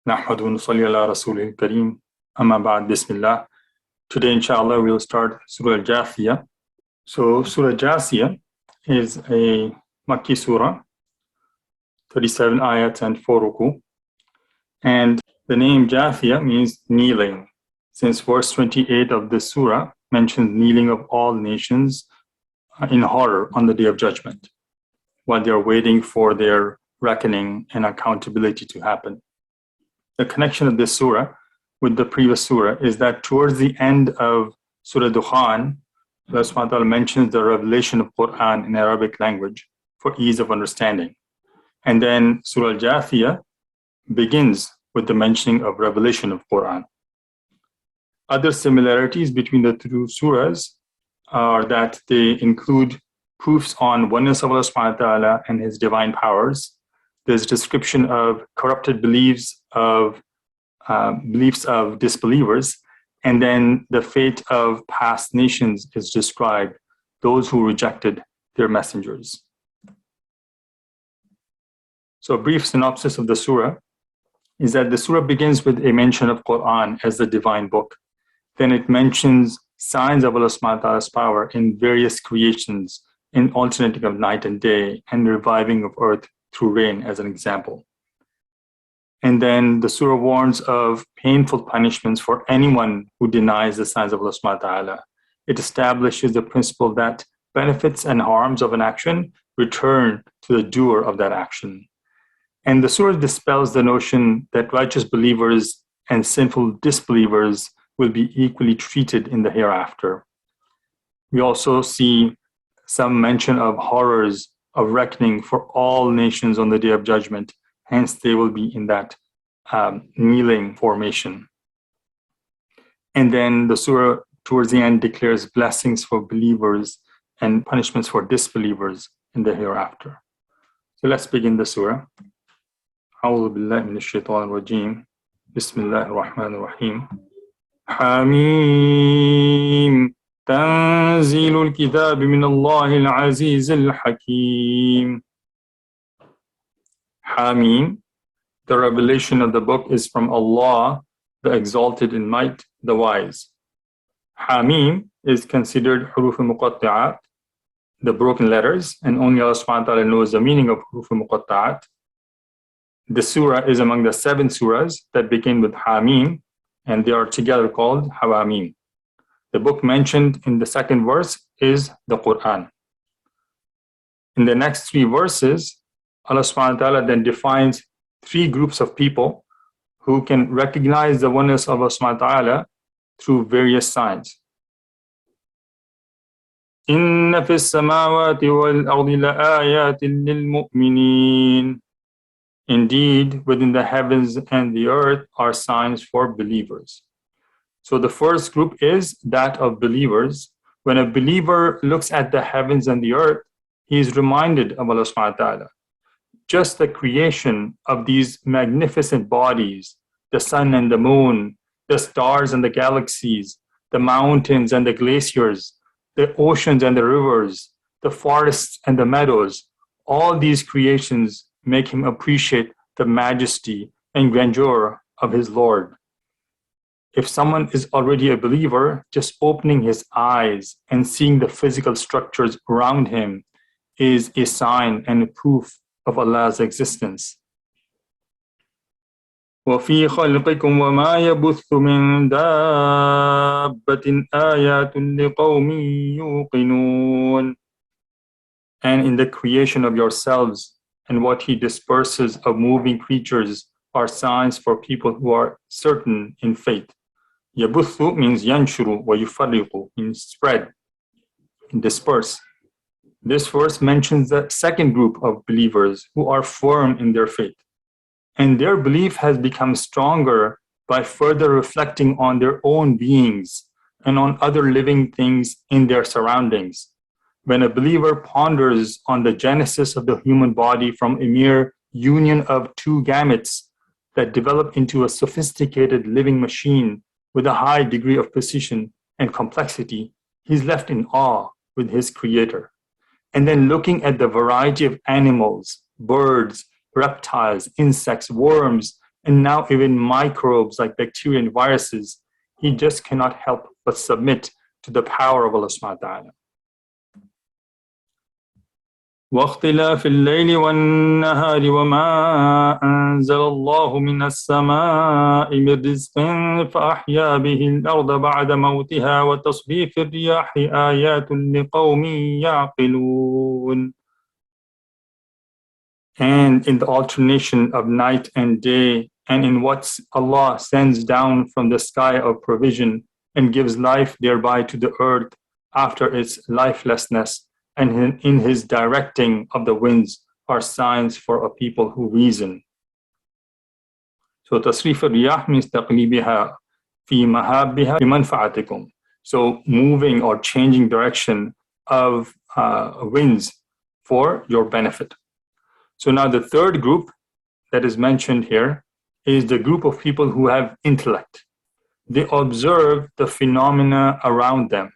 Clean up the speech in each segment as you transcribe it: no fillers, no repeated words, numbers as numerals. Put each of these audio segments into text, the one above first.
نحمد ونصلي على رسوله الكريم أما بعد بسم الله. Today inshallah we'll start Surah Al-Jathiyah. So Surah Al-Jathiyah is a Makki surah, 37 ayats and 4 ruku. And the name Jathiyah means kneeling, since verse 28 of this surah mentions kneeling of all nations in horror on the Day of Judgment, while they are waiting for their reckoning and accountability to happen. The connection of this surah with the previous surah is that towards the end of Surah Dukhan, Allah subhanahu wa ta'ala mentions the revelation of Quran in Arabic language for ease of understanding. And then Surah Al-Jathiyah begins with the mentioning of revelation of Quran. Other similarities between the two surahs are that they include proofs on oneness of Allah subhanahu wa ta'ala and His divine powers. There's description of corrupted beliefs of disbelievers, and then the fate of past nations is described, those who rejected their messengers. So a brief synopsis of the surah is that the surah begins with a mention of Quran as the divine book. Then it mentions signs of Allah subhanahu wa ta'ala's power in various creations, in alternating of night and day, and reviving of earth through rain as an example. And then the surah warns of painful punishments for anyone who denies the signs of Allah subhanahu wa ta'ala. It establishes the principle that benefits and harms of an action return to the doer of that action. And the surah dispels the notion that righteous believers and sinful disbelievers will be equally treated in the hereafter. We also see some mention of horrors of reckoning for all nations on the Day of Judgment. Hence, they will be in that kneeling formation. And then the surah towards the end declares blessings for believers and punishments for disbelievers in the hereafter. So let's begin the surah. أعوذ بالله من الشيطان الرجيم. بسم الله الرحمن الرحيم. حميم تنزيل الكتاب من الله العزيز الحكيم. Hamim, the revelation of the book is from Allah, the exalted in might, the wise. Hamim is considered huruf muqatta'at, the broken letters, and only Allah subhanahu wa ta'ala knows the meaning of huruf muqatta'at. The surah is among the 7 surahs that begin with Hamim, and they are together called Hawamim. The book mentioned in the second verse is the Quran. In the next 3 verses, Allah subhanahu wa ta'ala then defines 3 groups of people who can recognize the oneness of Allah subhanahu wa ta'ala through various signs. إِنَّ فِي السَّمَاوَاتِ وَالْأَرْضِ لَآيَاتٍ لِلْمُؤْمِنِينَ. Indeed, within the heavens and the earth are signs for believers. So the first group is that of believers. When a believer looks at the heavens and the earth, he is reminded of Allah subhanahu wa ta'ala. Just the creation of these magnificent bodies, the sun and the moon, the stars and the galaxies, the mountains and the glaciers, the oceans and the rivers, the forests and the meadows, all these creations make him appreciate the majesty and grandeur of his Lord. If someone is already a believer, just opening his eyes and seeing the physical structures around him is a sign and a proof of Allah's existence. وَفِي خَلْقِكُمْ وَمَا يَبُثُّ مِنْ دَابَّةٍ آيَاتٌ لِقَوْمٍ يُوقِنُونَ. And in the creation of yourselves and what He disperses of moving creatures are signs for people who are certain in faith. Yabuthu means yanshuru, wa yufarriqu means spread, disperse. This verse mentions the second group of believers who are firm in their faith. And their belief has become stronger by further reflecting on their own beings and on other living things in their surroundings. When a believer ponders on the genesis of the human body from a mere union of 2 gametes that develop into a sophisticated living machine with a high degree of precision and complexity, he's left in awe with his creator. And then looking at the variety of animals, birds, reptiles, insects, worms, and now even microbes like bacteria and viruses, he just cannot help but submit to the power of Allah subhanahu wa ta'ala. واختلاف الليل والنهار وما أنزل الله من السماء من رزق فأحيا به الأرض بعد موتها وتصريف الرياح آيات لقوم يعقلون. And in the alternation of night and day, and in what Allah sends down from the sky of provision and gives life thereby to the earth after its lifelessness, and in His directing of the winds are signs for a people who reason. So tasrif al-riyah means taqlibiha fi mahabbiha bimanfa'atikum. So moving or changing direction of winds for your benefit. So now the third group that is mentioned here is the group of people who have intellect. They observe the phenomena around them,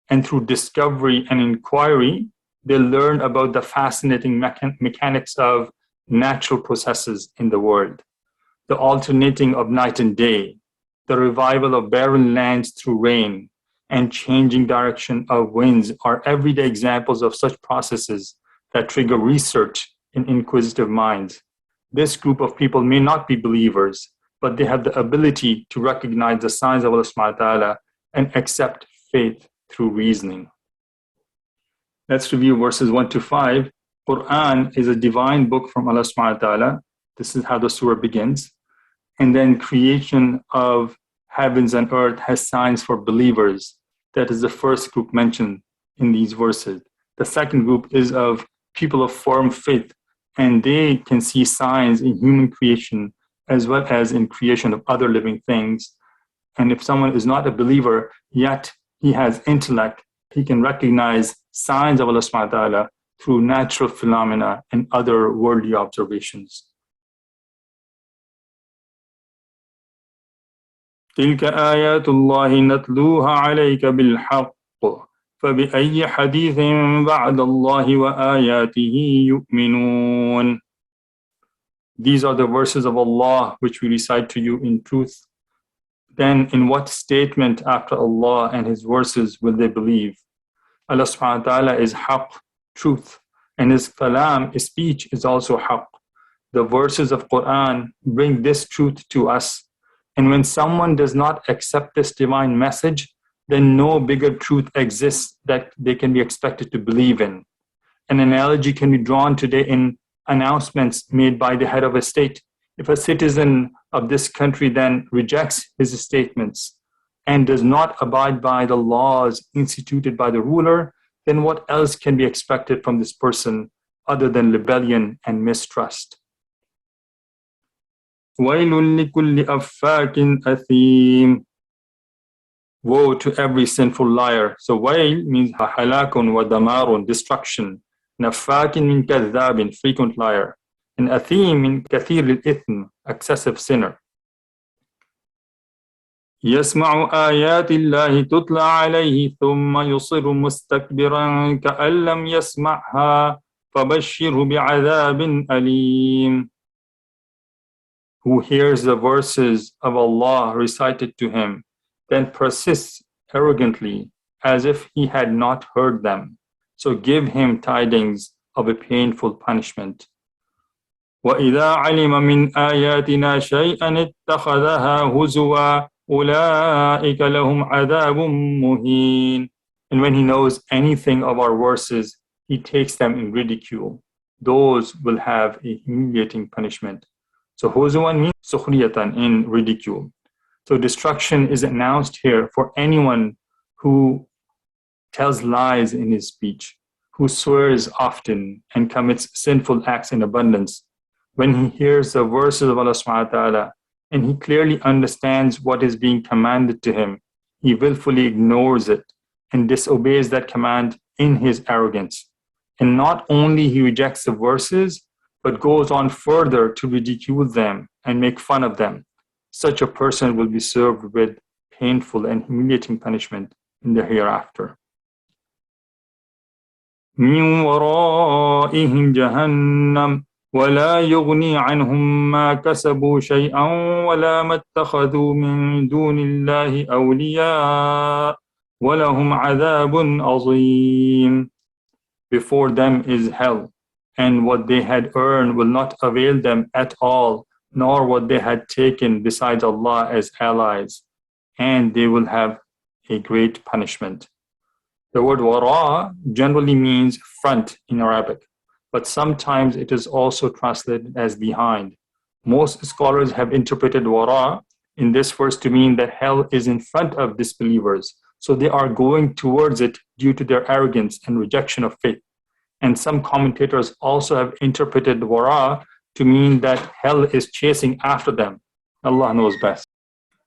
and through discovery and inquiry, they learn about the fascinating mechanics of natural processes in the world, the alternating of night and day, the revival of barren lands through rain, and changing direction of winds are everyday examples of such processes that trigger research in inquisitive minds. This group of people may not be believers, but they have the ability to recognize the signs of Allah subhanahu wa ta'ala and accept faith through reasoning. Let's review verses 1 to 5. Quran is a divine book from Allah subhanahu wa ta'ala. This is how the surah begins. And then creation of heavens and earth has signs for believers. That is the first group mentioned in these verses. The second group is of people of firm faith, and they can see signs in human creation as well as in creation of other living things. And if someone is not a believer, yet he has intellect, he can recognize signs of Allah subhanahu wa ta'ala through natural phenomena and other worldly observations. تلك آيات الله نتلوها عليك بالحق فبأي حديث بعد الله وآياته يؤمنون. These are the verses of Allah which we recite to you in truth. Then in what statement after Allah and His verses will they believe? Allah subhanahu wa ta'ala is haqq, truth, and His kalam, His speech, is also haqq. The verses of Quran bring this truth to us. And when someone does not accept this divine message, then no bigger truth exists that they can be expected to believe in. An analogy can be drawn today in announcements made by the head of a state. If a citizen of this country then rejects his statements and does not abide by the laws instituted by the ruler, then what else can be expected from this person other than rebellion and mistrust? وَيْلٌ لِكُلِّ أَفَّاكٍ أَثِيمٍ. Woe to every sinful liar. So wail means halakun wa damarun, destruction. Nafakin min kadhabin, frequent liar. And athim min kathir al-ithm, excessive sinner. يسمع آيات الله تتلى عليه ثم يصر مستكبرا كأن لم يسمعها فبشره بعذاب أليم. Who hears the verses of Allah recited to him, then persists arrogantly as if he had not heard them. So give him tidings of a painful punishment. وَإِذَا عَلِمَ مِنْ آيَاتِنَا شَيْئًا اتَّخَذَهَا هُزُوًا أُولَٰئِكَ لَهُمْ عَذَابٌ مُهِينٌ. And when he knows anything of our verses, he takes them in ridicule. Those will have a humiliating punishment. So huzuwan means sukhriyatan, in ridicule. So destruction is announced here for anyone who tells lies in his speech, who swears often and commits sinful acts in abundance. When he hears the verses of Allah subhanahu wa ta'ala and he clearly understands what is being commanded to him, he willfully ignores it and disobeys that command in his arrogance. And not only he rejects the verses, but goes on further to ridicule them and make fun of them. Such a person will be served with painful and humiliating punishment in the hereafter. مِنْ وَرَائِهِمْ جَهَنَّمْ ولا يغني عنهم ما كسبوا شيئا ولا ما اتخذوا من دون الله أولياء ولهم عذاب عظيم. Before them is hell, and what they had earned will not avail them at all, nor what they had taken besides Allah as allies, and they will have a great punishment. The word wara generally means front in Arabic, but sometimes it is also translated as behind. Most scholars have interpreted wara in this verse to mean that hell is in front of disbelievers, so they are going towards it due to their arrogance and rejection of faith. And some commentators also have interpreted wara to mean that hell is chasing after them. Allah knows best.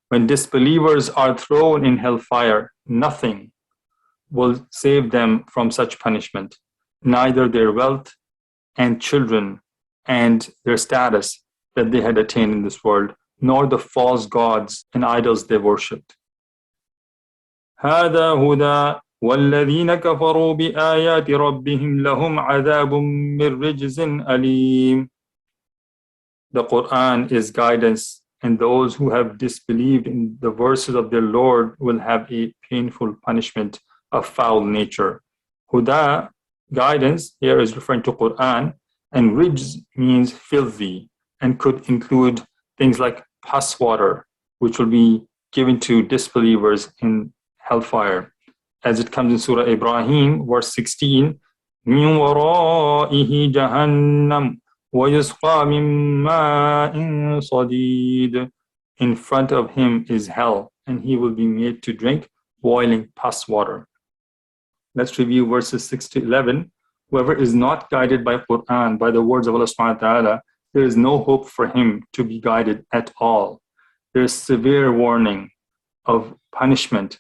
When disbelievers are thrown in hellfire, nothing will save them from such punishment, neither their wealth and children and their status that they had attained in this world, nor the false gods and idols they worshipped. هذا هدى والذين كفروا بآيات ربهم لهم عذاب من رجز أليم. The Quran is guidance, and those who have disbelieved in the verses of their Lord will have a painful punishment of foul nature. Huda, guidance, here is referring to Quran, and rijz means filthy and could include things like pus water, which will be given to disbelievers in hellfire. As it comes in Surah Ibrahim, verse 16, مِنْ وَرَائِهِ جَهَنَّمْ وَيُسْقَى مِنْ مَاءٍ صَدِيدٍ. In front of him is hell, and he will be made to drink boiling pus water. Let's review verses 6 to 11. Whoever is not guided by Quran, by the words of Allah subhanahu wa ta'ala, there is no hope for him to be guided at all. There is severe warning of punishment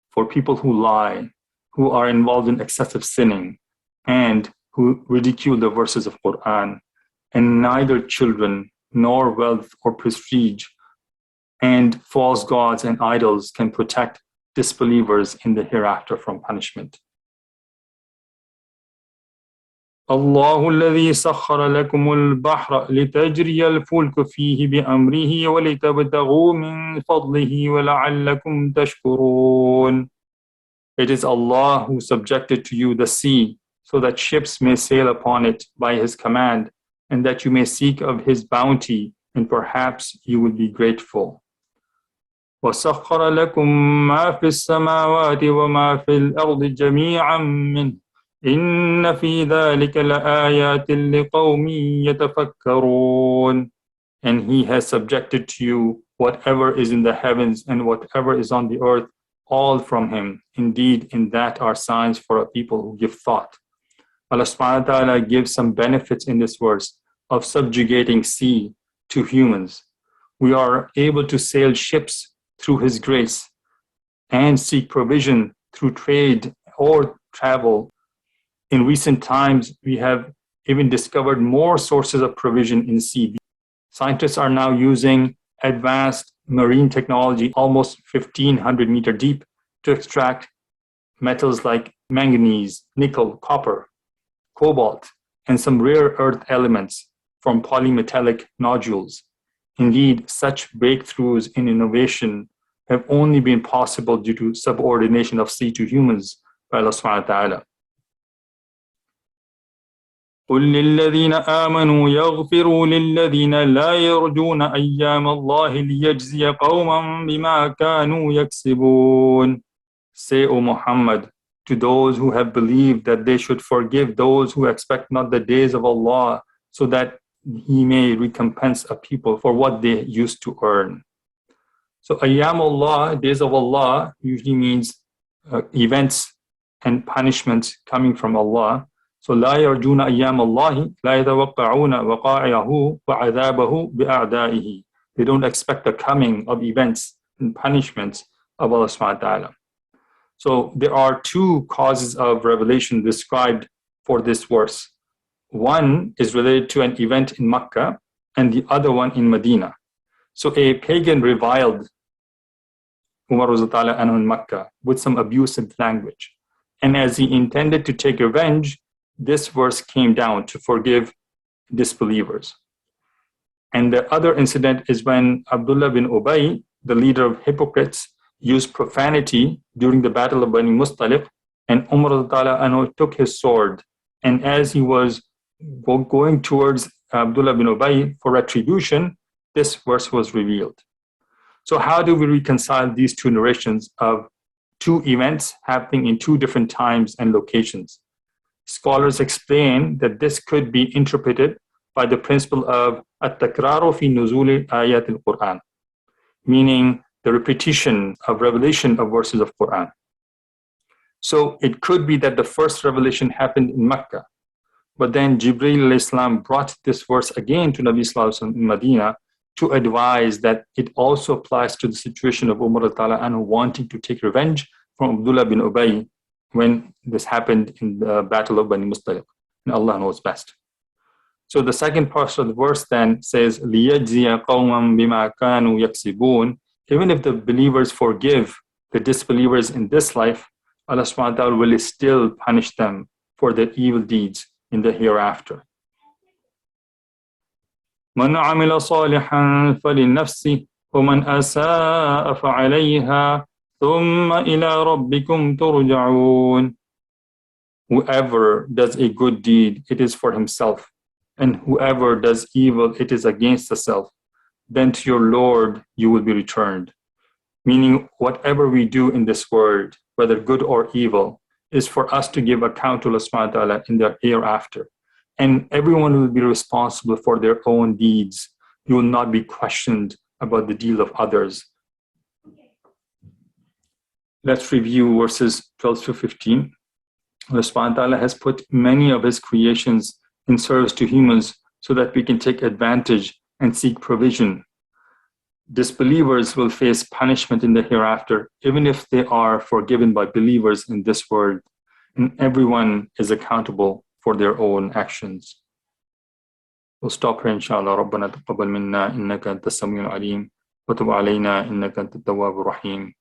for people who lie, who are involved in excessive sinning, and who ridicule the verses of Quran. And neither children, nor wealth or prestige, and false gods and idols can protect disbelievers in the hereafter from punishment. الله الذي سخر لكم البحر لتجري الفلك فيه بأمره ولتبتغوا من فضله ولعلكم تشكرون. It is Allah who subjected to you the sea so that ships may sail upon it by His command, and that you may seek of His bounty, and perhaps you will be grateful. وسخر لكم ما في السماوات وما في الأرض جميعا منه إن في ذلك لآيات لقوم يتفكرون. And He has subjected to you whatever is in the heavens and whatever is on the earth, all from Him. Indeed, in that are signs for a people who give thought. Allah subhanahu wa ta'ala gives some benefits in this verse of subjugating sea to humans. We are able to sail ships through His grace and seek provision through trade or travel. In recent times, we have even discovered more sources of provision in sea. Scientists are now using advanced marine technology almost 1,500 meters deep to extract metals like manganese, nickel, copper, cobalt, and some rare earth elements from polymetallic nodules. Indeed, such breakthroughs in innovation have only been possible due to subordination of sea to humans by Allah subhanahu wa ta'ala. قل للذين آمنوا يغفروا للذين لا يرجون أيام الله ليجزي قوما بما كانوا يكسبون. Say, O Muhammad, to those who have believed that they should forgive those who expect not the days of Allah, so that He may recompense a people for what they used to earn. So Ayyam Allah, days of Allah, usually means events and punishments coming from Allah. So لا يرجون أيام الله لا يتوقعون وقائعه وعذابه بأعدائه. They don't expect the coming of events and punishments of Allah subhanahu wa ta'ala. So there are two causes of revelation described for this verse. One is related to an event in Makkah and the other one in Medina. So a pagan reviled Umar anhu in Makkah with some abusive language. And as he intended to take revenge, this verse came down to forgive disbelievers. And the other incident is when Abdullah bin Ubay, the leader of hypocrites, used profanity during the battle of Bani Mustaliq, and Umar took his sword. And as he was going towards Abdullah bin Ubay for retribution, this verse was revealed. So how do we reconcile these two narrations of two events happening in two different times and locations? Scholars explain that this could be interpreted by the principle of at-takraru fi nuzul ayat al-Quran, meaning the repetition of revelation of verses of Quran. So it could be that the first revelation happened in Mecca, but then Jibreel alayhi salam brought this verse again to Nabi sallallahu alaihi wasallam in Medina to advise that it also applies to the situation of Umar anhu wanting to take revenge from Abdullah bin Ubay when this happened in the battle of Bani Mustaliq. And Allah knows best. So the second part of the verse then says, لِيَجْزِيَ قَوْمًا بِمَا كَانُوا يَكْسِبُونَ. Even if the believers forgive the disbelievers in this life, Allah subhanahu wa ta'ala will still punish them for their evil deeds in the hereafter. مَنْ عَمِلَ صَالِحًا فَلِنَفْسِهِ وَمَنْ أَسَاءَ فَعَلَيْهَا ثُمَّ إِلَىٰ رَبِّكُمْ تُرْجَعُونَ. Whoever does a good deed, it is for himself, and whoever does evil, it is against the self. Then to your Lord you will be returned. Meaning, whatever we do in this world, whether good or evil, is for us to give account to Allah subhanahu wa ta'ala in the hereafter. And everyone will be responsible for their own deeds. You will not be questioned about the deed of others. Let's review verses 12 to 15. Allah subhanahu wa ta'ala has put many of His creations in service to humans so that we can take advantage and seek provision. Disbelievers will face punishment in the hereafter, even if they are forgiven by believers in this world. And everyone is accountable for their own actions. We'll stop here, inshallah. ربنا تقبل منا إنك أنت السميع العليم وتب علينا إنك أنت التواب الرحيم.